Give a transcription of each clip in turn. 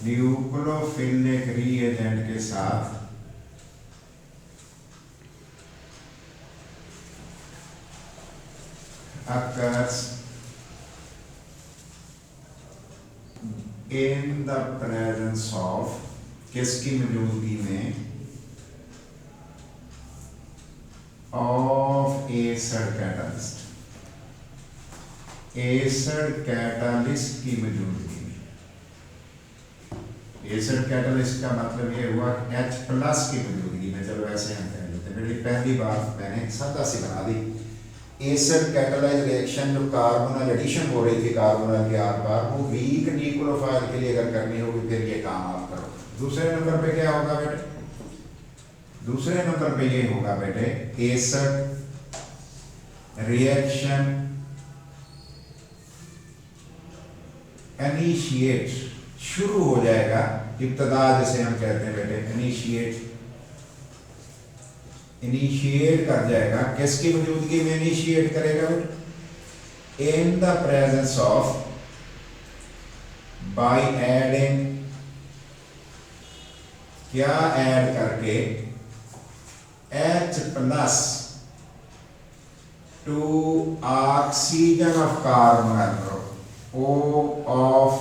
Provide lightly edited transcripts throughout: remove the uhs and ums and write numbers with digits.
Nucleophilic reagent के साथ occurs in the presence of किसकी मौजूदगी में of acid catalyst, acid catalyst की मौजूदगी में। एसिड कैटलिस्ट का मतलब ये हुआ H+ की मौजूदगी में। चलो ऐसे हम कह लेते हैं। मेरी पहली बात मैंने सादा सी बना दी। एसिड कैटालाइज रिएक्शन जो कार्बोनल एडिशन हो रही थी कार्बोनल के आर पार, वो वीक न्यूक्लियोफाइल के लिए अगर करनी होगी फिर ये काम आप करो। दूसरे नंबर पे क्या होगा बेटे? दूसरे नंबर पे ये होगा बेटे एसिड रिएक्शन इनिशिएट, शुरू हो जाएगा, इब्तदा जैसे हम कहते हैं बेटे, इनिशिएट, इनिशिएट कर जाएगा। किसकी मौजूदगी में इनिशिएट करेगा बेटे? In the presence of, by adding, क्या ऐड करके, H+ to oxygen of carbonyl group, O of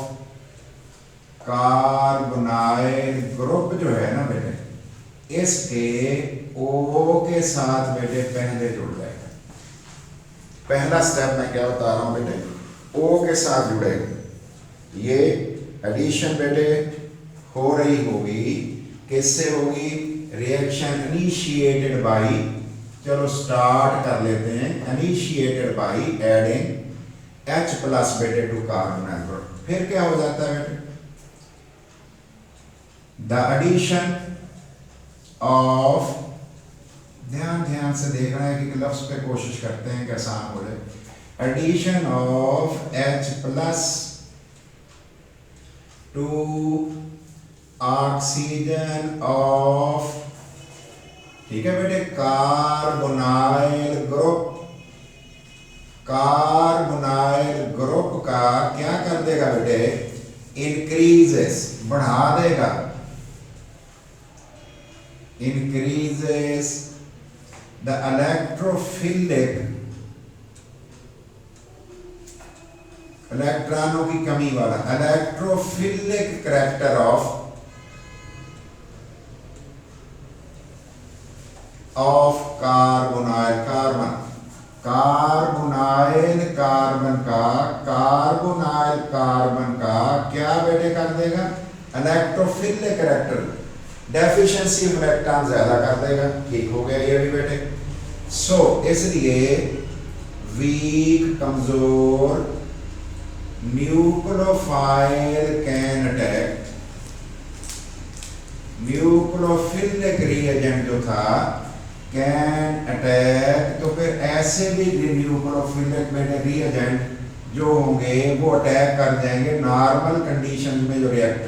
carbonyl group जो है ना बेटे, इसके O के साथ बेटे पहले जुड़ जाएगा। पहला स्टेप मैं क्या बता रहा हूं बेटे? O के साथ जुड़ेगा। ये एडिशन बेटे हो रही होगी, किससे होगी? रिएक्शन इनिशिएटेड बाय, चलो स्टार्ट कर लेते हैं, इनिशिएटेड बाय एडिंग H+ बेटे टू कार्बोनाइल ग्रुप। फिर क्या हो जाता है बेटे? द एडिशन ऑफ, ध्यान से देखना है कि लफ्ज पे कोशिश करते हैं कि आसान हो जाए। Addition of H+ to oxygen of, ठीक है बेटे, कार्बोनाइल ग्रुप, कार्बोनाइल ग्रुप का क्या कर देगा बेटे? इंक्रीजेस, बढ़ा देगा, increases the electrophilic, इलेक्ट्रॉनों की कमी वाला electrophilic character of carbonyl carbon, carbonyl carbon का, कार्बोनाइल कार्बन का क्या बेटे कर देगा? Electrophilic character, deficiency of electron ज्यादा कर देगा। ठीक हो गया ये भी बेटे। सो इसलिए वीक, कमजोर nucleophile can attack, nucleophilic reagent जो था कैन अटैक, तो फिर ऐसे भी न्यूक्लियोफिलिक में रिएजेंट जो होंगे वो अटैक कर जाएंगे नॉर्मल कंडीशन में जो रिएक्ट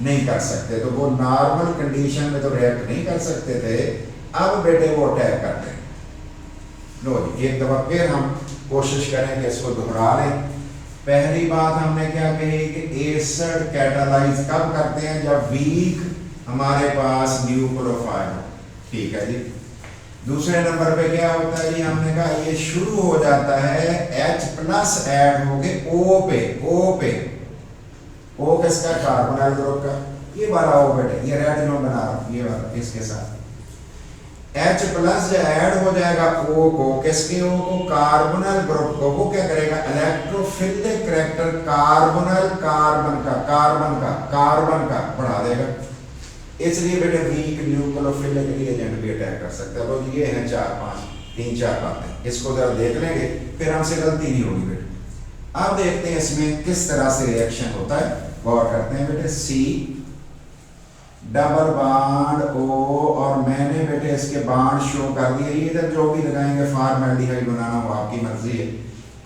नहीं कर सकते। तो वो नॉर्मल कंडीशन में तो रिएक्ट नहीं कर सकते थे, अब बेटे वो अटैक कर रहे हैं। लो जी एक दफा फिर हम कोशिश करें कि इसको दोहरा लें। पहली बात हमने क्या कही कि एसिड कैटालाइज कब करते हैं? जब वीक हमारे पास न्यूक्लियोफाइल हो। ठीक है जी। दूसरे नंबर पे क्या होता है जी? हमने कहा ये शुरू हो जाता है H+ ऐड होके O पे, O किसका? कार्बोनाइल ग्रुप का। ये वाला O बेटे, ये रेड जो बना रहा हूं, ये वाला इसके साथ H+ जो ऐड हो जाएगा O को, किसके O को? कार्बोनाइल ग्रुप को। वो क्या करेगा? इलेक्ट्रोफिलिक करैक्टर कार्बोनाइल कार्बन का बढ़ा देगा। इसलिए बेटे वीक न्यूक्लियोफिलिक रिएजेंट भी अटैक कर सकता है। तो ये है 3-4 बातें, इसको जरा देख लेंगे फिर हमसे गलती नहीं होगी बेटे। अब देखते हैं इसमें किस तरह से रिएक्शन होता है, गौर करते हैं बेटे। C डबल बॉन्ड O, और मैंने बेटे इसके बॉन्ड शो कर दिए। इधर जो भी लगाएंगे फॉर्मल्डिहाइड बनाना हो आपकी मर्जी है,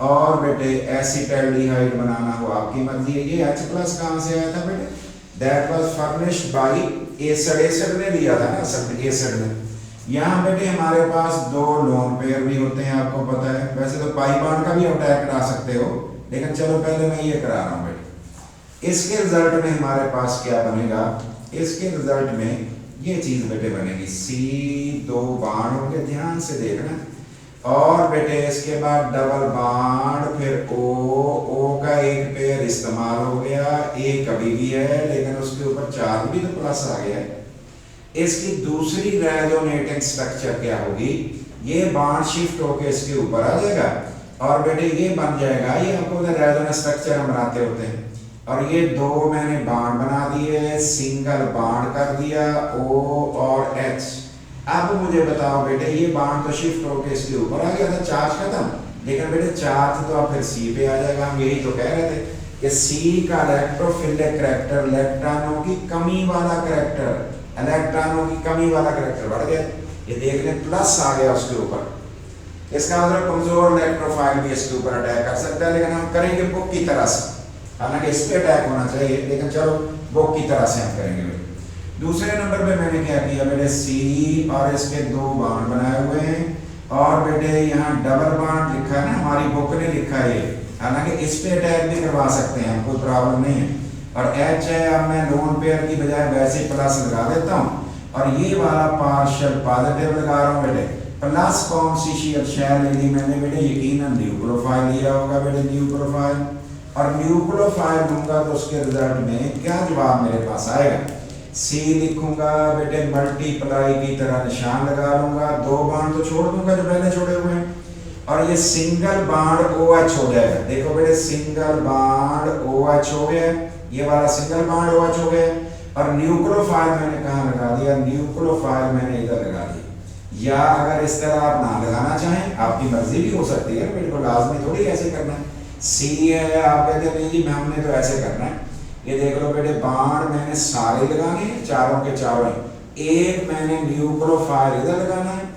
और बेटे एसिटाल्डिहाइड बनाना हो आपकी मर्जी है। ये H+ कहां से आया था बेटे? That was furnished bye acid ने दिया था ना, एसिड ने। यहाँ बेटे हमारे पास 2 लोन पेयर भी होते हैं, आपको पता है। वैसे तो पाई बॉन्ड का भी अटैक करा सकते हो, लेकिन चलो पहले मैं ये करा रहा हूँ बेटे। इसके रिजल्ट में हमारे पास क्या बनेगा, इसके रिजल्ट में ये चीज बेटे बनेगी, सी दो बाण होंगे, ध्यान से देखना, और बेटे इसके बाद डबल बाण, फिर ओ का एक पेयर इस्तेमाल हो गया, ए कभी भी है लेकिन उसके ऊपर चार्ज भी तो प्लस आ गया है। इसकी दूसरी रेजोनेटिंग स्ट्रक्चर क्या होगी, ये बाण शिफ्ट होके इसके ऊपर आ जाएगा और बेटे ये बन जाएगा, ये आपको रेजोनेंस स्ट्रक्चर हम बनाते होते हैं, और ये दो मैंने बाण बना दिए, सिंगल बाण कर दिया ओ और एच। अब मुझे बताओ बेटे, ये बाण तो शिफ्ट होके इसके ऊपर आ गया था, चार्ज खत्म, लेकिन बेटे चार्ज तो अब फिर सी पे आ जाएगा। हम यही तो कह रहे थे कि सी का इलेक्ट्रोफिलिक करैक्टर, इलेक्ट्रॉनों की कमी वाला करैक्टर, इलेक्ट्रॉनों की कमी वाला करैक्टर बढ़ गया, ये देख लें प्लस आ गया उसके ऊपर, इसका मतलब कमजोर इलेक्ट्रोफाइल भी इसके ऊपर अटैक कर सकता है, लेकिन हम करेंगे बुक की तरह से, हालांकि इस पे अटैक होना चाहिए लेकिन चलो बुक की तरह से हम करेंगे। दूसरे नंबर पे मैंने क्या किया बेटे, सी और इसके दो बाण बनाए हुए हैं, और बेटे यहाँ डबल बाण लिखा है ना, हमारी बुक ने लिखा है ये, हालांकि इस पे अटैक भी करवा सकते हैं, कोई प्रॉब्लम नहीं है। और एच है, अब मैं लोन पेयर की बजाय वैसे प्लस लगा देता हूँ, और ये वाला पार्शियल पॉजिटिव लगा रहा हूँ बेटे। प्लस कौन सी शेल ले ली मैंने बेटे, यकीनन न्यूक्लियोफाइल लिया होगा बेटे, न्यूक्लियोफाइल, और न्यूक्लियोफाइल लूंगा तो उसके रिजल्ट में क्या जवाब मेरे पास आएगा, सी लिखूंगा बेटे, मल्टीप्लाई की तरह निशान लगा लूंगा, दो बाण तो छोड़ दूंगा जो पहले छोड़े हुए हैं, और ये सिंगल बाण ओ एच हो जाएगा। देखो बेटे सिंगल बाण ओ एच हो गया, ये वाला सिंगल बाण ओ एच हो गया, और न्यूक्लियोफाइल मैंने कहाँ लगा दिया, न्यूक्लियोफाइल मैंने इधर लगा दिया। या अगर इस तरह आप ना लगाना चाहें, आपकी मर्जी भी हो सकती है, मेरे को लाजमी थोड़ी ऐसे करना है, सी है आप कहते हैं नहीं जी हमने तो ऐसे करना है। ये देख लो बेटे, बाण मैंने सारे लगाने हैं, चारों के चारों, एक मैंने न्यूक्लियोफाइल इधर लगाना है,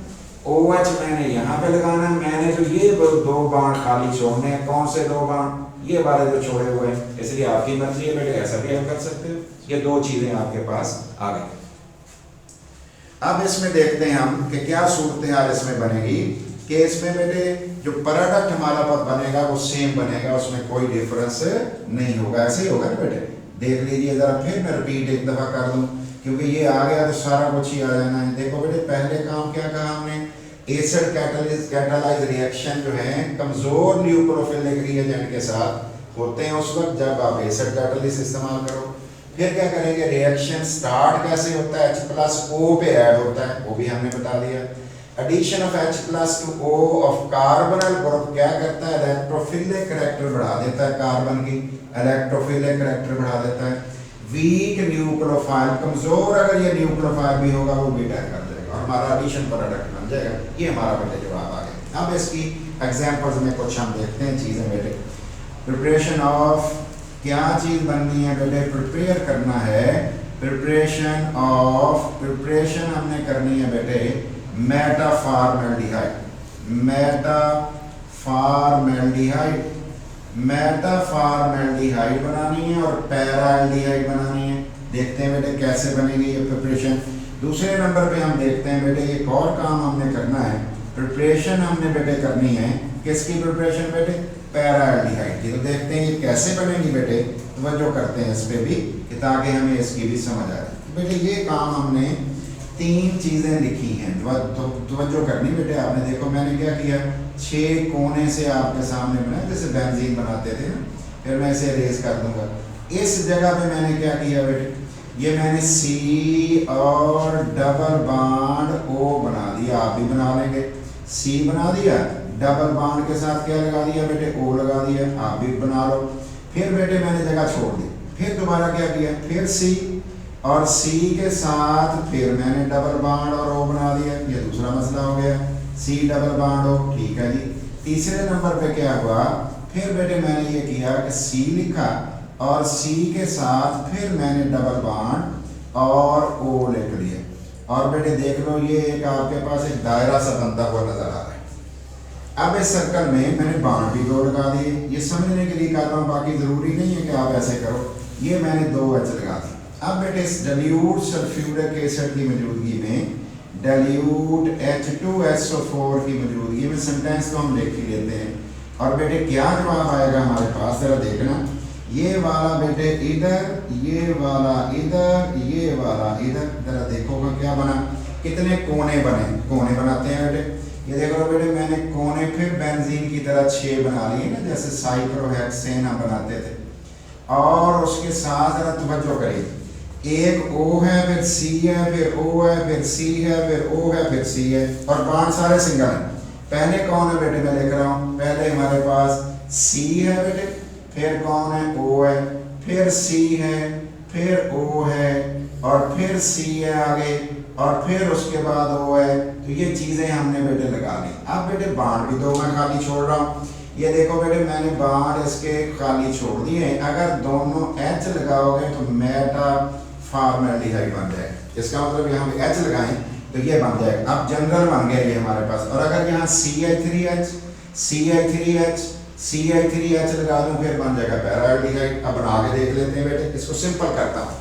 OH मैंने यहाँ पे लगाना है, मैंने जो ये दो बाण खाली छोड़ने हैं, कौन से दो बाण, ये वाले जो छोड़े हुए हैं, इसलिए आपकी मर्जी है बेटे, ऐसा भी आप कर सकते हो। ये दो चीजें आपके पास आ गई। अब इसमें देखते हैं हम कि क्या सूरत हाल इसमें बनेगी, कि इसमें बेटे जो प्रोडक्ट हमारा पद बनेगा वो सेम बनेगा, उसमें कोई डिफरेंस नहीं होगा, ऐसे ही होगा ना बेटे। देख लीजिए जरा, फिर मैं रिपीट एक दफा कर दूं, क्योंकि ये आ गया तो सारा कुछ ही आ जाना है। देखो बेटे पहले काम क्या कहा हमने, एसिड कैटालाइज रिएक्शन जो है कमजोर न्यूक्लियोफिलिक रिएजेंट के साथ होते हैं उस वक्त जब आप एसिड कैटालिसिस इस्तेमाल करो। फिर क्या करेंगे, रिएक्शन स्टार्ट कैसे होता है, H+O पे ऐड होता है, वो भी हमने बता दिया। Addition of H+ to O of carbonyl group क्या करता है, इलेक्ट्रोफिलिक करैक्टर बढ़ा देता है, कार्बन की इलेक्ट्रोफिलिक करैक्टर बढ़ा देता है। वीक न्यूक्लियोफाइल, कमजोर अगर ये न्यूक्लियोफाइल भी होगा वो भी अटैक कर देगा और हमारा एडिशन प्रोडक्ट बन जाएगा। ये हमारा बेटे जवाब आ गया। अब इसकी एग्जांपल्स में कुछ हम देखते हैं चीजें बेटे। प्रिपरेशन ऑफ, क्या चीज बननी है बेटे, प्रिपेयर करना है, प्रिपरेशन ऑफ, प्रिपरेशन हमने करनी है बेटे मेटाफॉर्मल्डिहाइड, मेटाफॉर्मल्डिहाइड, मेटाफॉर्मल्डिहाइड बनानी है और पैराल्डिहाइड बनानी है। देखते हैं बेटे कैसे बनेगी ये प्रिपरेशन। दूसरे नंबर पे हम देखते हैं बेटे एक और काम हमने करना है, प्रिपरेशन हमने बेटे करनी है, किसकी प्रिपरेशन बेटे, पैराल्डिहाइड की। तो देखते हैं ये कैसे बनेगी बेटे, तवज्जो करते हैं इस पे भी ताकि हमें इसकी भी समझ आ जाए। बेटे ये काम हमने तीन चीजें लिखी हैं, तवज्जो करनी बेटे। आपने देखो मैंने क्या किया, 6 कोने से आपके सामने बनाया जैसे बेंजीन बनाते थे ना, फिर मैं इसे इरेज कर दूंगा। इस जगह पे मैंने क्या किया बेटे, ये मैंने C और डबल बाण O बना दिया, आप भी बना लेंगे। C बना दिया, डबल बाण के साथ क्या लगा दिया बेटे, O लगा दिया, आप भी बना लो। फिर बेटे मैंने जगह छोड़ दी, फिर दोबारा क्या किया, फिर C और C के साथ फिर मैंने डबल बाण और O बना दिया, ये दूसरा मसला हो गया, C डबल बाण O, ठीक है जी। तीसरे नंबर पे क्या हुआ, फिर बेटे मैंने ये किया कि C लिखा और C के साथ फिर मैंने डबल बाण और O लिख दिया। और बेटे देख लो ये एक आपके पास एक दायरा सा बनता हुआ नजर आ रहा है। अब इस सर्कल में मैंने बाण भी 2 लगा दिए, ये समझने के लिए कर रहा हूँ, बाकी जरूरी नहीं है कि आप ऐसे करो। ये मैंने 2 H लगा दी। अब बेटे इस डाइल्यूट सल्फ्यूरिक एसिड की मौजूदगी में, डाइल्यूट H2SO4 की मौजूदगी में, सेंटेंस को हम लिख ही लेते हैं। और बेटे क्या जवाब आएगा हमारे पास, जरा देखना, ये वाला बेटे इधर, ये वाला इधर, ये वाला इधर। जरा देखोगा क्या बना, कितने कोने बने, कोने बनाते हैं बेटे। ये देखो बेटे मैंने कोने फिर बेंजीन की तरह 6 बना लिए ना, जैसे साइक्लोहेक्सेन हम बनाते थे। और उसके साथ जरा तवज्जो करिए, एक O है, फिर C है, फिर O है, फिर C है, फिर O है, फिर C है, और बाण सारे सिंगल हैं। पहले कौन है बेटे, मैं लिख रहा हूँ, पहले हमारे पास C है बेटे, फिर कौन है, O है, फिर C है, फिर O है, और फिर C है आगे, और फिर उसके बाद O है। तो ये चीज़ें हमने बेटे लगा ली। अब बेटे बाण भी 2 मैं खाली छोड़ रहा हूँ। ये देखो बेटे मैंने बाण इसके खाली छोड़ दिए। अगर दोनों H लगाओगे तो मेटा फॉर्मेल्डिहाइड बन जाएगा। इसका मतलब यहाँ पे H लगाएं तो ये बन जाएगा। अब जनरल बन गया ये हमारे पास। और अगर यहाँ CH3H CH3H CH3H लगा दूं फिर बन जाएगा पैराल्डिहाइड। अब बना के देख लेते हैं बेटे, इसको सिंपल करता हूँ।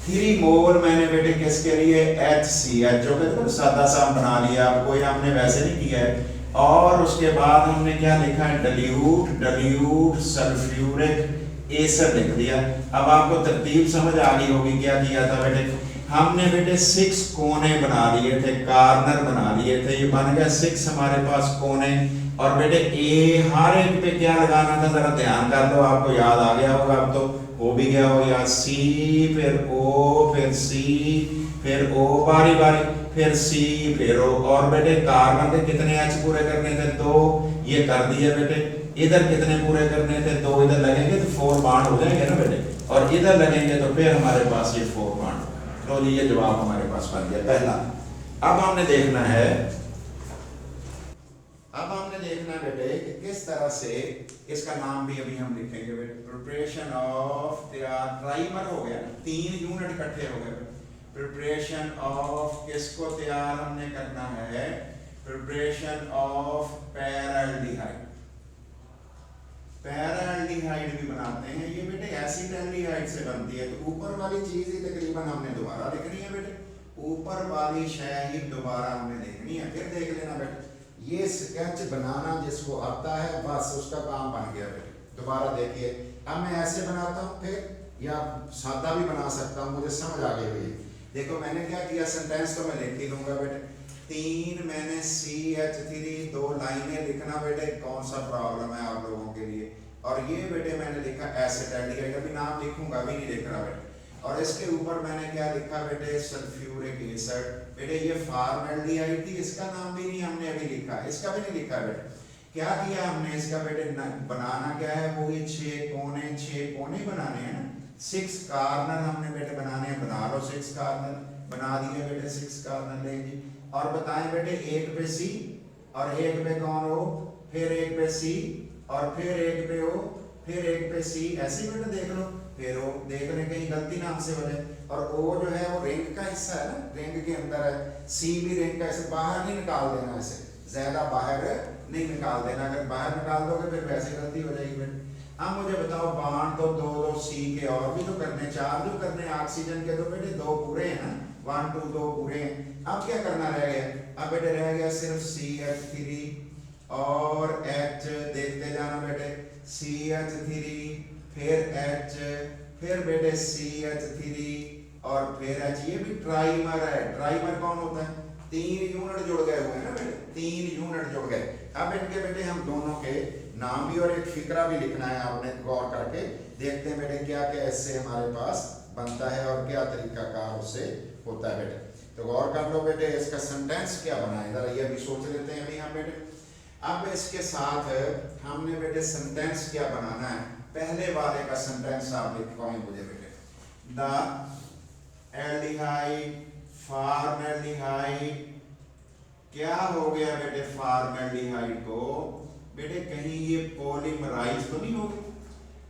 3 मोल मैंने बेटे किसके लिए, HCH, जो कि सादा सा बना लिया, कोई हमने वैसे नहीं किया है। और उसके बाद हमने क्या लिखा है, डल्यूट सल्फ्यूरिक एसिड लिख दिया। अब आपको तरतीब समझ आ गई होगी क्या किया था बेटे। हमने बेटे 6 कोने बना लिए थे, कार्नर बना लिए थे, ये बन गया 6 हमारे पास कोने। और बेटे ए हर एक पे क्या लगाना था जरा ध्यान कर दो, आपको याद आ गया होगा, अब तो हो भी गया होगा। C फिर O फिर C फिर O, बारी बारी, फिर C फिर O। और बेटे कार्बन के कितने H पूरे करने थे, 2, ये कर दिए बेटे। इधर कितने पूरे करने थे, 2, इधर लगेंगे तो 4 बॉन्ड हो जाएंगे ना बेटे, और इधर लगेंगे तो फिर हमारे पास ये 4 बॉन्ड। तो ये जवाब हमारे पास बन गया पहला। अब हमने देखना है बेटे कि किस तरह से इसका नाम भी अभी हम लिखेंगे बेटे। प्रिपरेशन ऑफ ट्राइमर हो गया, 3 यूनिट इकट्ठे हो गए। प्रिपरेशन ऑफ किसको तैयार हमने करना है, प्रिपरेशन ऑफ पैराल्डिहाइड। पैराल्डिहाइड भी बनाते हैं ये बेटे, एसिटाल्डिहाइड से बनती है। तो ऊपर वाली चीज ही तकरीबन हमने दोबारा लिखनी है बेटे, ऊपर वाली शय ही दोबारा हमने लिखनी है। फिर देख लेना बेटे, ये स्केच बनाना जिसको आता है बस उसका काम बन गया बेटे। दोबारा देखिए, अब मैं ऐसे बनाता हूँ फिर, या सादा भी बना सकता हूँ, मुझे समझ आ गई हुई। देखो मैंने क्या किया, सेंटेंस तो मैं लिख ही दूंगा बेटे। 3 मैंने CH3 2 लाइनें लिखना बेटे, कौन सा प्रॉब्लम है आप लोगों के लिए। और ये बेटे मैंने लिखा एसिटाल्डिहाइड, अभी नाम लिखूंगा, अभी नहीं लिख रहा बेटे। और इसके ऊपर मैंने क्या लिखा बेटे, सल्फ्यूरिक एसिड। बेटे ये फॉर्मेल्डिहाइड थी, इसका नाम भी नहीं हमने अभी लिखा, इसका भी नहीं लिखा बेटे। क्या किया हमने इसका बेटे, बनाना क्या है, वो ये 6 कोने बनाने हैं ना, 6 कार्नर हमने बेटे बनाने हैं। बना लो 6 कार्नर, बना दिए बेटे 6 कार्नर लेंगे। और बताएं बेटे, एक पे C और एक पे कौन O, फिर एक पे C और फिर एक पे O, फिर एक पे C, ऐसे बेटे देख लो। फिर O देख लें कहीं गलती नाम से हो जाए। और O जो है वो रिंग का हिस्सा है ना, रिंग के अंदर है। C भी रिंग का हिस्सा, बाहर नहीं निकाल देना, ऐसे ज्यादा बाहर नहीं निकाल देना, अगर बाहर निकाल दोगे फिर वैसे गलती हो जाएगी बेटे। अब मुझे बताओ, बाण तो 2 C के और भी तो करने, 4 जो करने ऑक्सीजन के, तो बेटे 2 पूरे हैं ना, 1 2 2 पूरे हैं। अब क्या करना रह गया, अब बेटे रह गया सिर्फ CH3 और H, देखते जाना बेटे, CH3 फिर H, फिर बेटे CH3 और फिर H। ये भी ट्राइमर है। ट्राइमर कौन होता है, 3 यूनिट जुड़ गए हुए हैं ना बेटे, 3 यूनिट जुड़ गए। अब इनके बेटे हम दोनों के नाम भी और एक फिक्रा भी लिखना है, आपने गौर करके देखते हैं बेटे क्या क्या इससे हमारे पास बनता है और क्या तरीकाकार उससे होता है बेटे। तो गौर कर लो बेटे, इसका सेंटेंस क्या बना है, जरा ये भी सोच लेते हैं अभी हम बेटे। अब इसके साथ हमने बेटे सेंटेंस क्या बनाना है, पहले वाले का सेंटेंस आप लिखवाएं मुझे बेटे। द एल्डिहाइड फॉर्मेल्डिहाइड, क्या हो गया बेटे फॉर्मेल्डिहाइड को, बेटे कहीं ये पॉलीमराइज तो नहीं हो गई,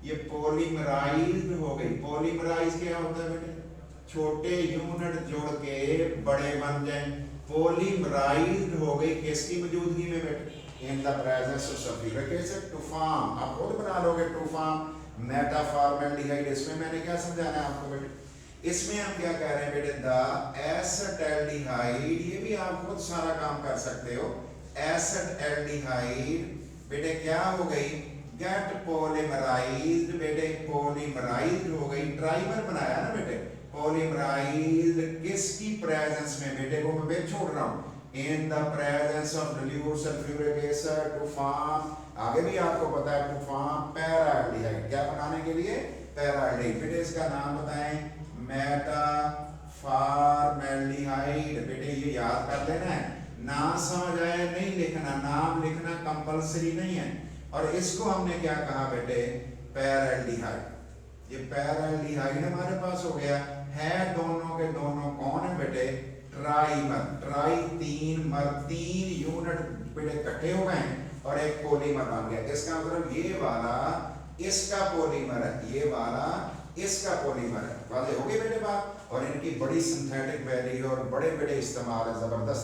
ये पॉलीमराइज्ड हो गई। पॉलीमराइज क्या होता है बेटे, छोटे यूनिट जोड़ के बड़े बन जाए। पॉलीमराइज्ड हो गई किसकी मौजूदगी में बेटे, in the presence of sulphuric acid to form, आप खुद बना लोगे, टू फॉर्म मेटाफॉर्मेल्डिहाइड। इसमें मैंने क्या समझाना है आपको बेटे, इसमें हम क्या कह रहे हैं बेटे, द एसिटाल्डिहाइड, ये भी आप खुद सारा काम कर सकते हो। एसिटाल्डिहाइड बेटे क्या हो गई, गेट पॉलीमराइज्ड, बेटे पॉलीमराइज्ड हो गई, ट्राइमर बनाया ना बेटे, पॉलीमराइज्ड किसकी प्रेजेंस में, बेटे को मैं छोड़ रहा हूं, in the presence of dilute sulphuric acid to form, आगे भी आपको पता है, टू फॉर्म पैराल्डिहाइड, क्या बनाने के लिए, पैराल्डिहाइड। बेटे इसका नाम बताएं, मेटा फॉर्मेल्डिहाइड। बेटे ये याद कर लेना है, ना समझ आए नहीं लिखना, नाम लिखना कंपलसरी नहीं है। और इसको हमने क्या कहा बेटे, पैराल्डिहाइड। ये पैराल्डिहाइड हमारे पास हो गया है, दोनों के दोनों कौन है बेटे, ट्राइमर, ट्राई तीन मर, तीन यूनिट बेटे इकट्ठे हो गए और एक पॉलीमर बन गया। इसका मतलब ये वाला इसका पॉलीमर है, ये वाला इसका पॉलीमर है। वाले हो गए बेटे बात। और इनकी बड़ी सिंथेटिक वैल्यू और बड़े बड़े इस्तेमाल है, जबरदस्त।